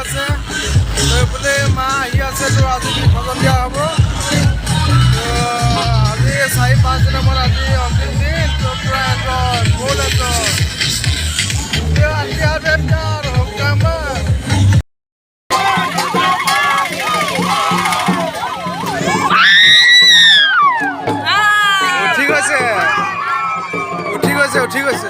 আছে এইফালে মা আহি আছে তো আজি বিসৰ্জন দিয়া হ'ব আজি 4-5 দিনৰ মূৰত আজি অন্তিম দিন তো পুৰা এনজয় ফুল এনজয় উঠি গৈছে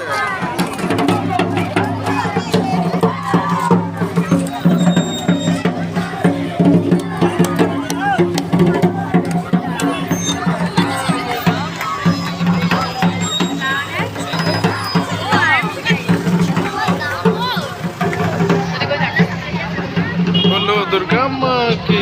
बोलो दुर्गा माँ की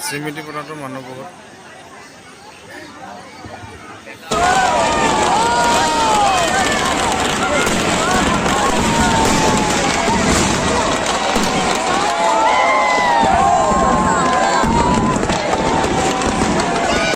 স্মৃতি পথতো মানুহ বহুত